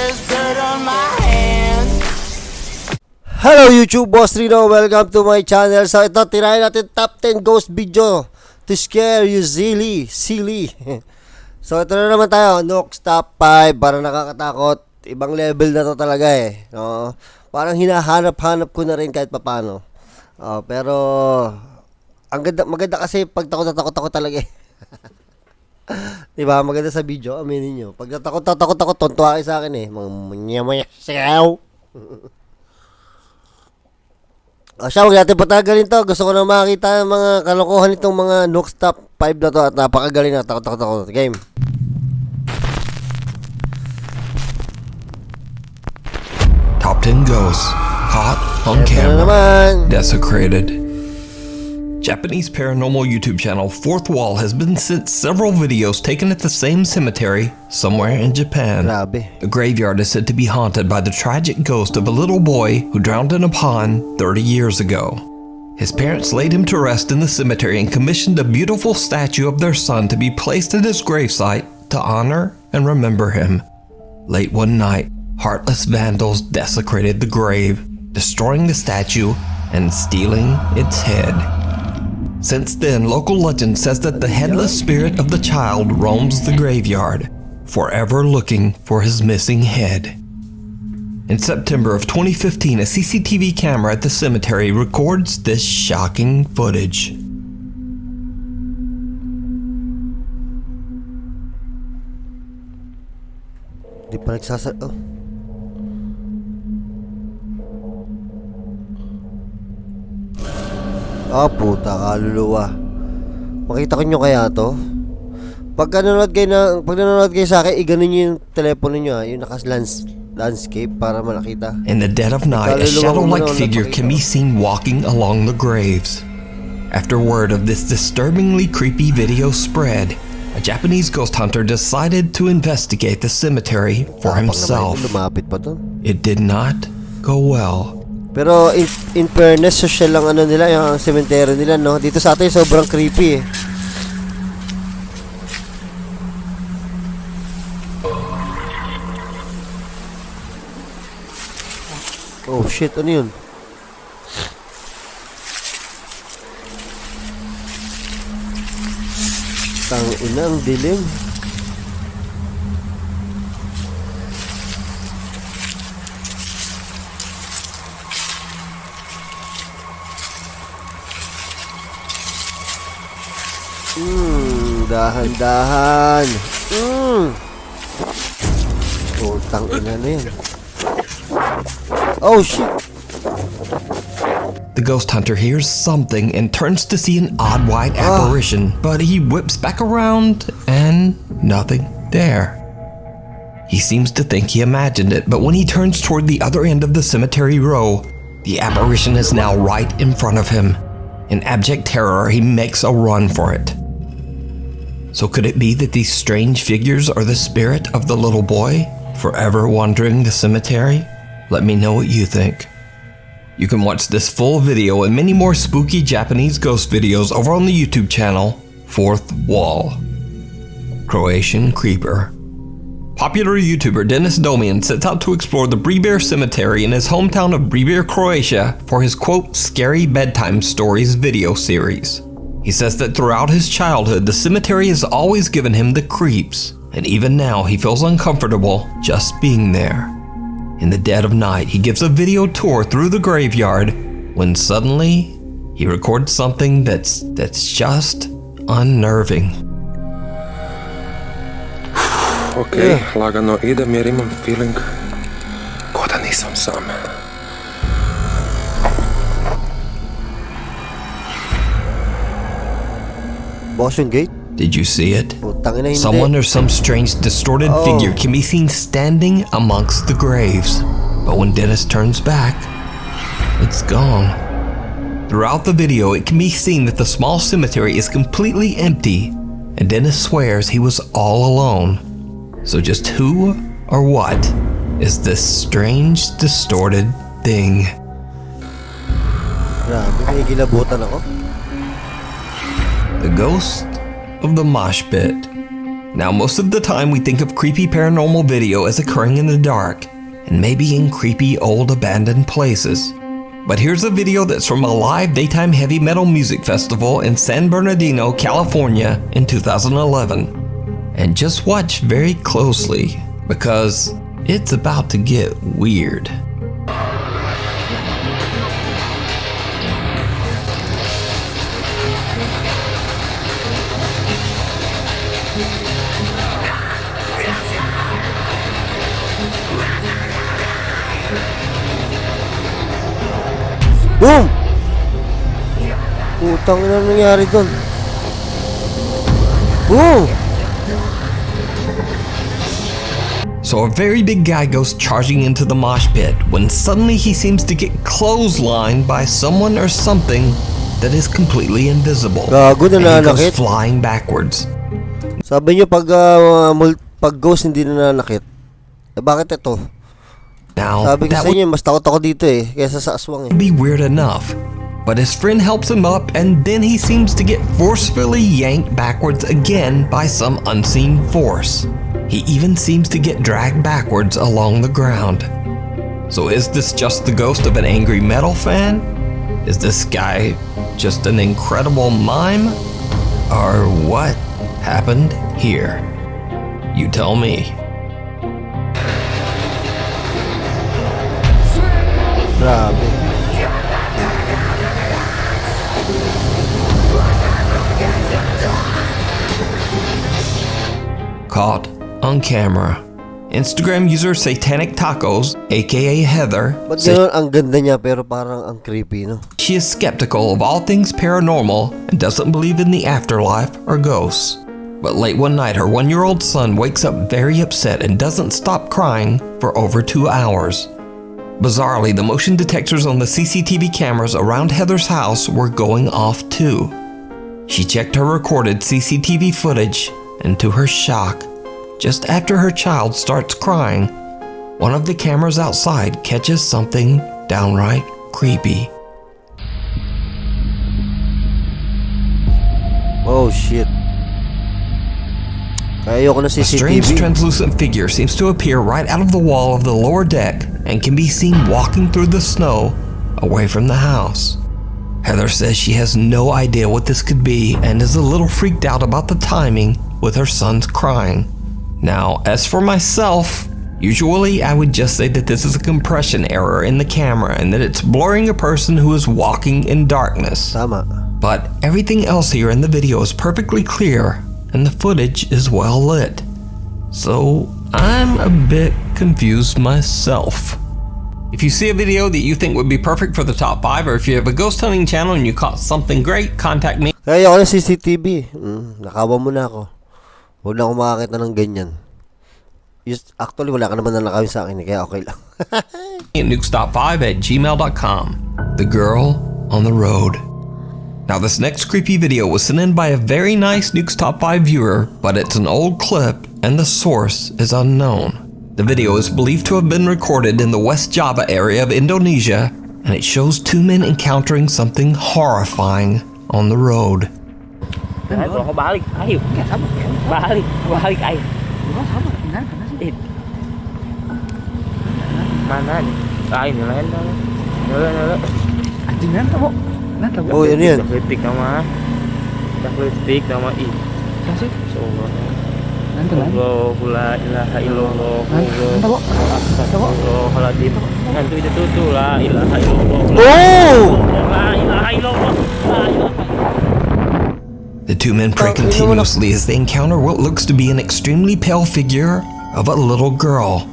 there's dirt on my hands. Hello YouTube, Boss Rino. Welcome to my channel. So ito, tirahin natin top 10 ghost video to scare you silly. So ito na naman tayo, nukes top 5 para nakakatakot. Ibang level na to talaga eh. No? Parang hinahanap-hanap ko na rin kahit papano. Pero ang ganda, maganda kasi pag takot na takot ako talaga eh. Diba? Maganda sa video, aminin nyo. Pag natakot, tontuwa kayo sa akin eh. Mga sigaw. Siya, huwag natin patagalin to. Gusto ko na makita mga kalokohan nitong mga nukes top 5 na to. At napakagaling na. Takot. Game. Top 10 ghosts caught on camera, desecrated. Japanese paranormal YouTube channel Fourth Wall has been sent several videos taken at the same cemetery somewhere in Japan. The graveyard is said to be haunted by the tragic ghost of a little boy who drowned in a pond 30 years ago. His parents laid him to rest in the cemetery and commissioned a beautiful statue of their son to be placed at his gravesite to honor and remember him. Late one night, heartless vandals desecrated the grave, destroying the statue and stealing its head. Since then, local legend says that the headless spirit of the child roams the graveyard, forever looking for his missing head. In September of 2015, a CCTV camera at the cemetery records this shocking footage. Di pa puta, kaluluwa. Makita ko nyo kaya to? Pag nanonood kayo sa akin, iganon nyo yung telepono nyo, yung landscape para malakita. In the dead of night, a shadow-like figure can be seen walking along the graves. After word of this disturbingly creepy video spread, a Japanese ghost hunter decided to investigate the cemetery for himself. It did not go well. Pero in fairness, social lang nila, yung cemetery nila, no? Dito sa atin, sobrang creepy eh. Oh shit, ano yun? Tangina, ang dilim. Dahan-dahan. Oh, tangina na yan. Oh shit. The ghost hunter hears something and turns to see an odd white apparition, but he whips back around and nothing there. He seems to think he imagined it, but when he turns toward the other end of the cemetery row, the apparition is now right in front of him. In abject terror, he makes a run for it. So could it be that these strange figures are the spirit of the little boy, forever wandering the cemetery? Let me know what you think. You can watch this full video and many more spooky Japanese ghost videos over on the YouTube channel Fourth Wall. Croatian Creeper. Popular YouTuber Dennis Domian sets out to explore the Breber Cemetery in his hometown of Breber, Croatia for his quote, scary bedtime stories video series. He says that throughout his childhood, the cemetery has always given him the creeps, and even now he feels uncomfortable just being there. In the dead of night, he gives a video tour through the graveyard when suddenly he records something that's just unnerving. Okay, lagano idem jer imam feeling ko da nisam sam. Boston Gate? Did you see it? Someone or some strange distorted figure can be seen standing amongst the graves. But when Dennis turns back, it's gone. Throughout the video, it can be seen that the small cemetery is completely empty, and Dennis swears he was all alone. So just who or what is this strange, distorted thing? The ghost of the Mosh Pit. Now, most of the time we think of creepy paranormal video as occurring in the dark, and maybe in creepy old abandoned places. But here's a video that's from a live daytime heavy metal music festival in San Bernardino, California in 2011. And just watch very closely, because it's about to get weird. Boom! Putang ina, nangyari doon. Boom! So a very big guy goes charging into the mosh pit when suddenly he seems to get clotheslined by someone or something that is completely invisible. Gago, and he goes nananakit. flying backwards. Sabi nyo pag ghost hindi nananakit. Eh bakit ito? Now, Sabi ko that sa would inyo, mas takot ako dito eh, kaysa sa aswang eh. be weird enough. But his friend helps him up, and then he seems to get forcefully yanked backwards again by some unseen force. He even seems to get dragged backwards along the ground. So is this just the ghost of an angry metal fan? Is this guy just an incredible mime? Or what happened here? You tell me. Grabe. Caught on camera. Instagram user Satanic Tacos, aka Heather, Ba't says gano'n ang ganda niya pero parang ang creepy, no? she is skeptical of all things paranormal and doesn't believe in the afterlife or ghosts. But late one night, her 1-year-old son wakes up very upset and doesn't stop crying for over 2 hours. Bizarrely, the motion detectors on the CCTV cameras around Heather's house were going off too. She checked her recorded CCTV footage, and to her shock, just after her child starts crying, one of the cameras outside catches something downright creepy. Oh shit. Kaya ayoko na A strange CCTV. translucent figure seems to appear right out of the wall of the lower deck and can be seen walking through the snow away from the house. Heather says she has no idea what this could be and is a little freaked out about the timing with her son's crying. Now, as for myself, usually I would just say that this is a compression error in the camera and that it's blurring a person who is walking in darkness. Tama. But everything else here in the video is perfectly clear and the footage is well lit. So I'm a bit confused myself. If you see a video that you think would be perfect for the top 5, or if you have a ghost hunting channel and you caught something great, contact me. Kaya ayoko na CCTV. Nakawa mo na ako. Huwag na ako makakita ng ganyan. Actually, wala ka naman na nakawin sa akin, kaya okay lang. At nukes.5@gmail.com. The girl on the road. Now, this next creepy video was sent in by a very nice Nukes Top 5 viewer, but it's an old clip and the source is unknown. The video is believed to have been recorded in the West Java area of Indonesia, and it shows 2 men encountering something horrifying on the road. Ay, bro, balik. Ayo. Balik, ayo. Mana nih? Ay, nilai. Anjing nanti, Bu. Oh, ini yan. Kritik nama. Kritik nama i. Kasih. Subhanallah. Nanti lah. La ilaha illallah. Nanti, Bu. Astagfirullahaladzim. Nanti itu tuh la ilaha illallah. Oh! La ilaha illallah. The 2 men pray continuously as they encounter what looks to be an extremely pale figure of a little girl.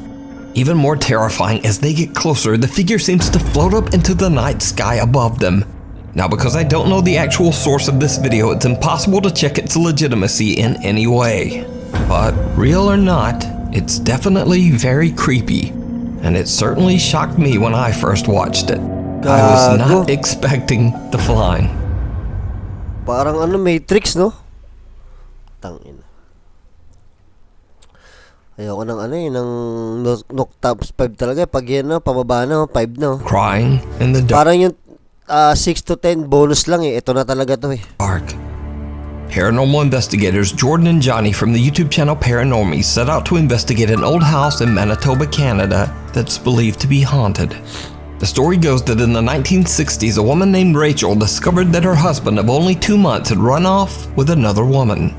Even more terrifying, as they get closer, the figure seems to float up into the night sky above them. Now, because I don't know the actual source of this video, it's impossible to check its legitimacy in any way. But real or not, it's definitely very creepy, and it certainly shocked me when I first watched it. I was not expecting the flying. Parang ano, Matrix, no? Tangin. Ayoko ng ano ng Nook Top 5 talaga. Pag yan, no, pababa na, 5 na. Crying in the dark. Parang yung 6 to 10 bonus lang eh. Ito na talaga to eh. Paranormal investigators Jordan and Johnny from the YouTube channel Paranormies set out to investigate an old house in Manitoba, Canada that's believed to be haunted. The story goes that in the 1960s, a woman named Rachel discovered that her husband of only 2 months had run off with another woman.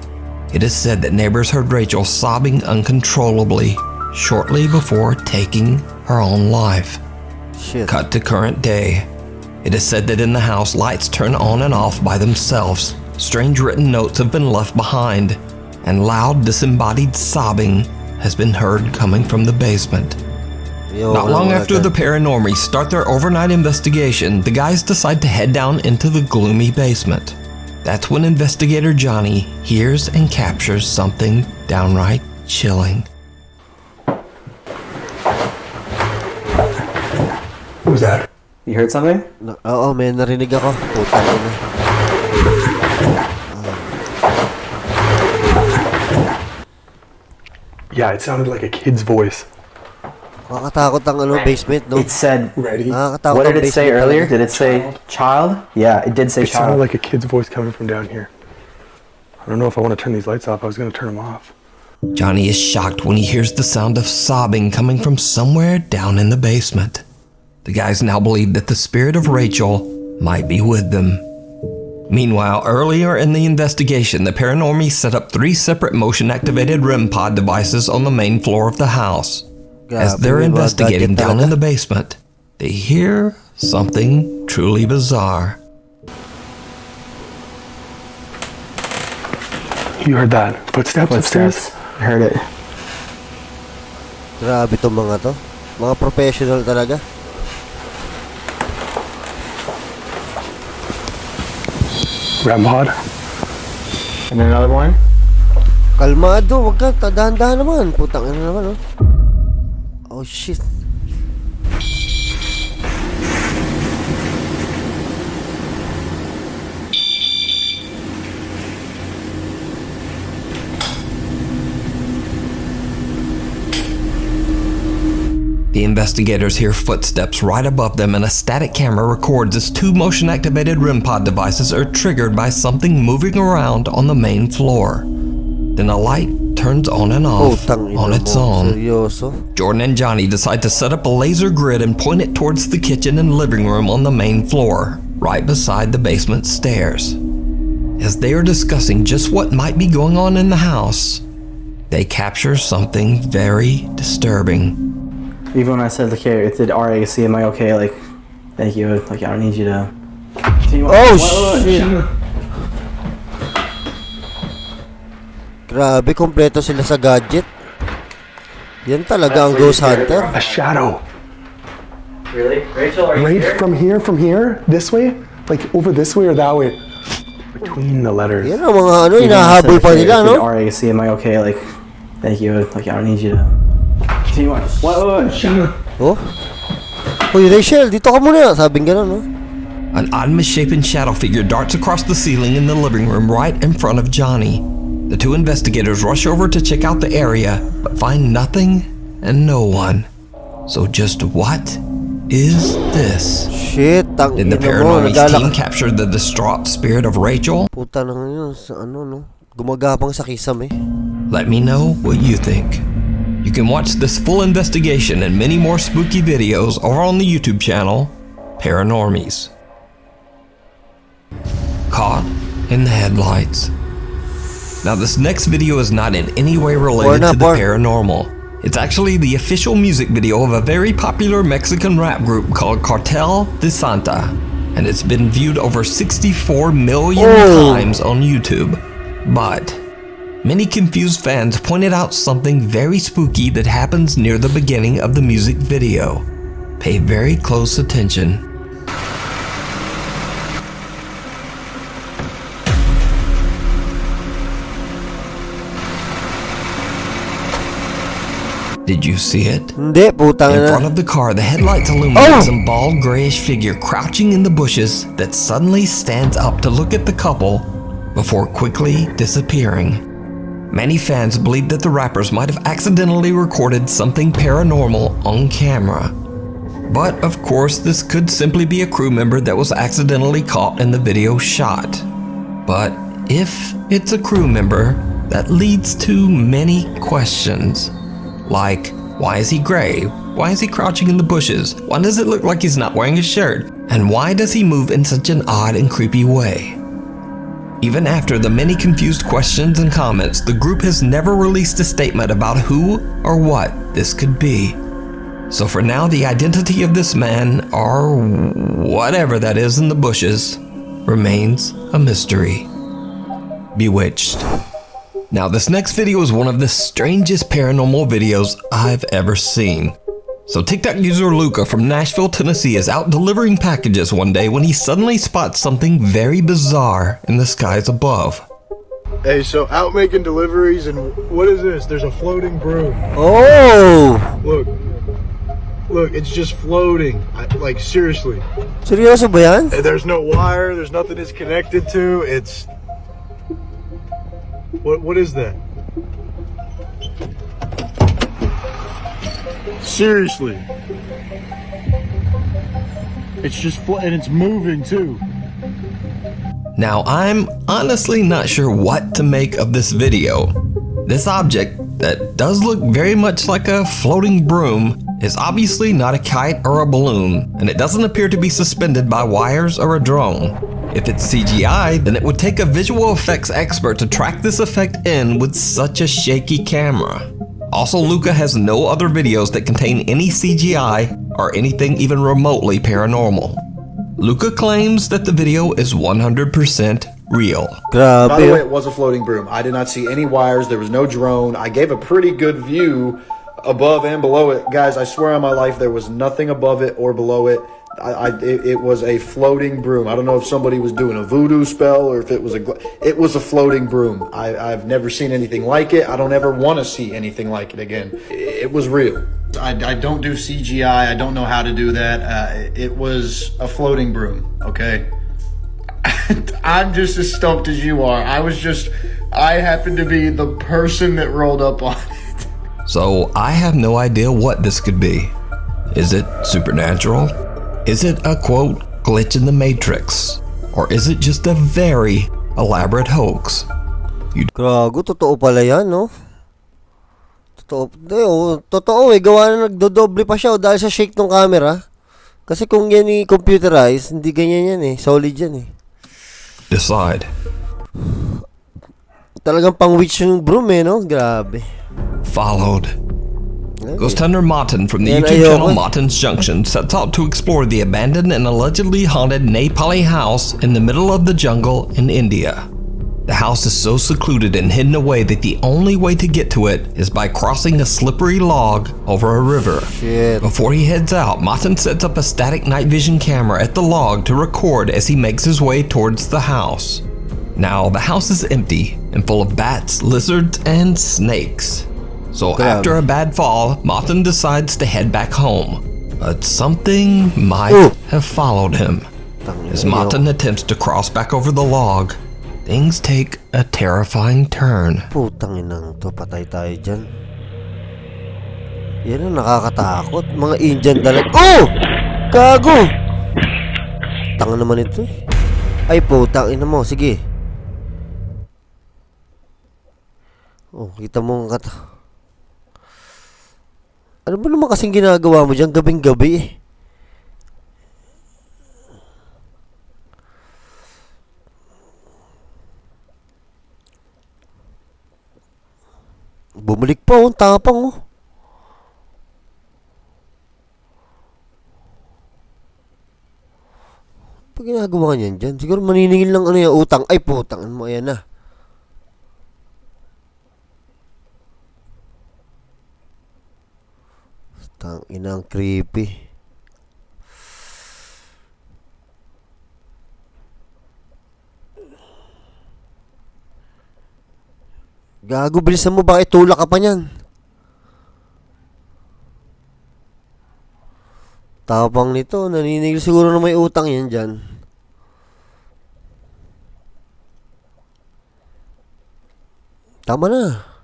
It is said that neighbors heard Rachel sobbing uncontrollably shortly before taking her own life. Shit. Cut to current day. It is said that in the house, lights turn on and off by themselves. Strange written notes have been left behind, and loud disembodied sobbing has been heard coming from the basement. Not long after the Paranormies start their overnight investigation, the guys decide to head down into the gloomy basement. That's when investigator Johnny hears and captures something downright chilling. Who's that? You heard something? Oo, may narinig ako. Putang ina. Yeah, it sounded like a kid's voice. Nakakatakot ang basement, no? It said, Ready? Nakakatakot what ang did it say basement earlier? talaga. Did it say child? Yeah, it did say It sounded child. like a kid's voice coming from down here. I don't know if I want to turn these lights off. I was going to turn them off. Johnny is shocked when he hears the sound of sobbing coming from somewhere down in the basement. The guys now believe that the spirit of Rachel might be with them. Meanwhile, earlier in the investigation, the Paranormies set up 3 separate motion-activated REM pod devices on the main floor of the house. As they're Grabe, may mga investigating gadget down talaga. in the basement, they hear something truly bizarre. You heard that? Footsteps upstairs? I heard it. Grabe tong mga to. Mga professional talaga. REM pod? And another one? Kalmado, wag ka. Dahan-dahan naman. Putang ina naman, oh. Oh, shit. The investigators hear footsteps right above them, and a static camera records as 2 motion-activated REM pod devices are triggered by something moving around on the main floor. Then a light turns on and off Putang ina on its mo. own. Seryoso. Jordan and Johnny decide to set up a laser grid and point it towards the kitchen and living room on the main floor, right beside the basement stairs. As they are discussing just what might be going on in the house, they capture something very disturbing. Even when I said, like, hey, it did RAC, am I okay? Like, thank you. Like, I don't need you to. Oh, shit. Grabe, kompleto sila sa gadget. Yan talaga ang Ghost Hunter. A shadow. Really? Rachel, are you Right here? from here? This way? Like over this way or that way? Between the letters. Yan ang mga ano, Even when I said, hinahabol like, pa hey, nila, it no? did RAC, am I okay? Like, thank you. Like, I don't need you to. Oh? Uy, Rachel, dito ka muna. Sabing gano'n, no? An odd misshapen shadow figure darts across the ceiling in the living room right in front of Johnny. The 2 investigators rush over to check out the area, but find nothing and no one. So just what is this? Shit, tang Did the ina mo. Paranormies team capture the distraught spirit of Rachel? Puta na yun, sa ano, no? Gumagapang sa kisame. Let me know what you think. You can watch this full investigation and many more spooky videos over on the YouTube channel, Paranormies. Caught in the headlights. Now this next video is not in any way related to the paranormal. It's actually the official music video of a very popular Mexican rap group called Cartel de Santa, and it's been viewed over 64 million times on YouTube. But many confused fans pointed out something very spooky that happens near the beginning of the music video. Pay very close attention. Did you see it? Hindi, putang In ina. front of the car, the headlights illuminate some bald grayish figure crouching in the bushes that suddenly stands up to look at the couple before quickly disappearing. Many fans believe that the rappers might have accidentally recorded something paranormal on camera. But of course, this could simply be a crew member that was accidentally caught in the video shot. But if It's a crew member that leads to many questions. Like, why is he gray? Why is he crouching in the bushes? Why does it look like he's not wearing a shirt? And why does he move in such an odd and creepy way? Even after the many confused questions and comments, the group has never released a statement about who or what this could be. So for now, the identity of this man, or whatever that is in the bushes, remains a mystery. Bewitched. Now, this next video is one of the strangest paranormal videos I've ever seen. So TikTok user Luca from Nashville, Tennessee is out delivering packages one day when he suddenly spots something very bizarre in the skies above. Hey, so out making deliveries, and what is this? There's a floating broom. Oh! Look, it's just floating. Like, seriously. Seryoso ba yan? There's no wire, there's nothing it's connected to. It's... What is that? Seriously. It's just and it's moving too. Now, I'm honestly not sure what to make of this video. This object, that does look very much like a floating broom, is obviously not a kite or a balloon, and it doesn't appear to be suspended by wires or a drone. If it's CGI, then it would take a visual effects expert to track this effect in with such a shaky camera. Also, Luca has no other videos that contain any CGI or anything even remotely paranormal. Luca claims that the video is 100% real. By the way, it was a floating broom. I did not see any wires. There was no drone. I gave a pretty good view above and below it. Guys, I swear on my life, there was nothing above it or below it. It was a floating broom. I don't know if somebody was doing a voodoo spell or if it was a floating broom. I've never seen anything like it. I don't ever want to see anything like it again. It was real. I don't do CGI. I don't know how to do that. It was a floating broom, okay? I'm just as stumped as you are. I happened to be the person that rolled up on it. So I have no idea what this could be. Is it supernatural? Is it a quote, glitch in the matrix? Or is it just a very elaborate hoax? Grago, totoo pala yan, no? Totoo eh. Gawa na nagdodoble pa siya dahil sa shake ng camera. Kasi kung yan computerized, hindi ganyan yan eh. Solid yan eh. Decide. Talagang pang-witch yung broom eh, no? Grabe. Followed. Ghost hunter Martin from the YouTube channel Martin's Junction sets out to explore the abandoned and allegedly haunted Nepali house in the middle of the jungle in India. The house is so secluded and hidden away that the only way to get to it is by crossing a slippery log over a river. Shit. Before he heads out, Martin sets up a static night vision camera at the log to record as he makes his way towards the house. Now, the house is empty and full of bats, lizards, and snakes. So after a bad fall, Martin decides to head back home. But something might have followed him. As Martin attempts to cross back over the log, things take a terrifying turn. Putang inang to, patay tayo dyan. Yan ang nakakatakot. Mga Indian talaga. Oh! Gago! Tanga naman ito eh. Ay putang ina mo, sige. Oh, kita mo ang kata. Ano ba naman kasing ginagawa mo dyan gabing-gabi eh? Bumalik pa oh, tapang oh. Pag ginagawa niyan dyan, siguro maniningil lang ano yung utang. Ay putang mo, ayan na. Tang inang creepy. Gago, bilisan mo, bakit tulak ka pa niyan? Tapang nito, naninigil siguro na may utang yan dyan. Tama na.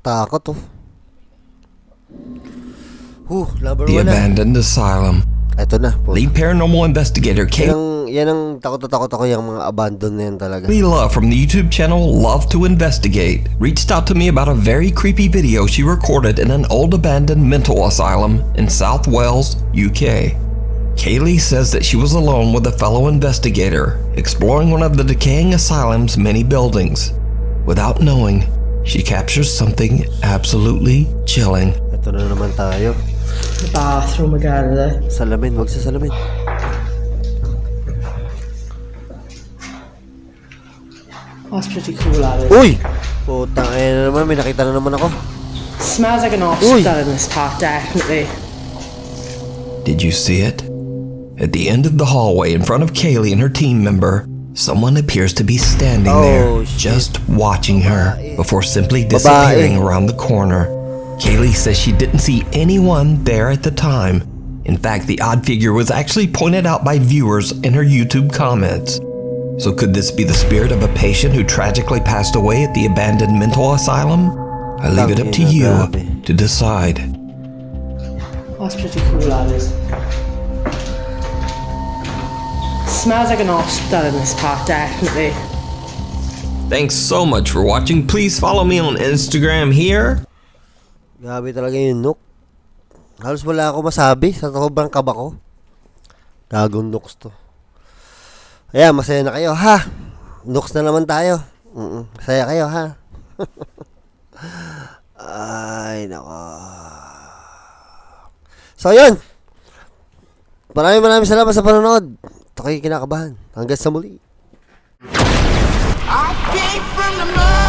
Takot oh. Number The 1 na. abandoned asylum. Ito na po. Lead paranormal investigator Kaylee Yan ang takot ako yung mga abandon na yan talaga. Love from the YouTube channel Love to Investigate reached out to me about a very creepy video she recorded in an old abandoned mental asylum in South Wales, UK. Kaylee says that she was alone with a fellow investigator exploring one of the decaying asylum's many buildings. Without knowing, she captures something absolutely chilling. Ito na naman tayo. The bathroom again there. Salamin, wag sa salamin. That's pretty cool, that is. Uy! Putang ina naman, may nakita na naman ako. Smells like an Uy. hospital in this part, definitely. Did you see it? At the end of the hallway in front of Kaylee and her team member, someone appears to be standing there, shit. just watching her, before simply disappearing around the corner. Kaylee says she didn't see anyone there at the time. In fact, the odd figure was actually pointed out by viewers in her YouTube comments. So could this be the spirit of a patient who tragically passed away at the abandoned mental asylum? I leave it up to you to decide. That's pretty cool, that is. Smells like an hospital in this part, definitely. Thanks so much for watching. Please follow me on Instagram here. Grabe talaga yung Nook. Halos wala ako masabi sa sobrang kaba ko. Gagong Nooks to. Ayan, masaya na kayo, ha? Nooks na naman tayo. Masaya kayo, ha? Ay, nako. So, yun. Maraming salamat sa panonood. Ito kayo kinakabahan. Hanggang sa muli. I came from the mud.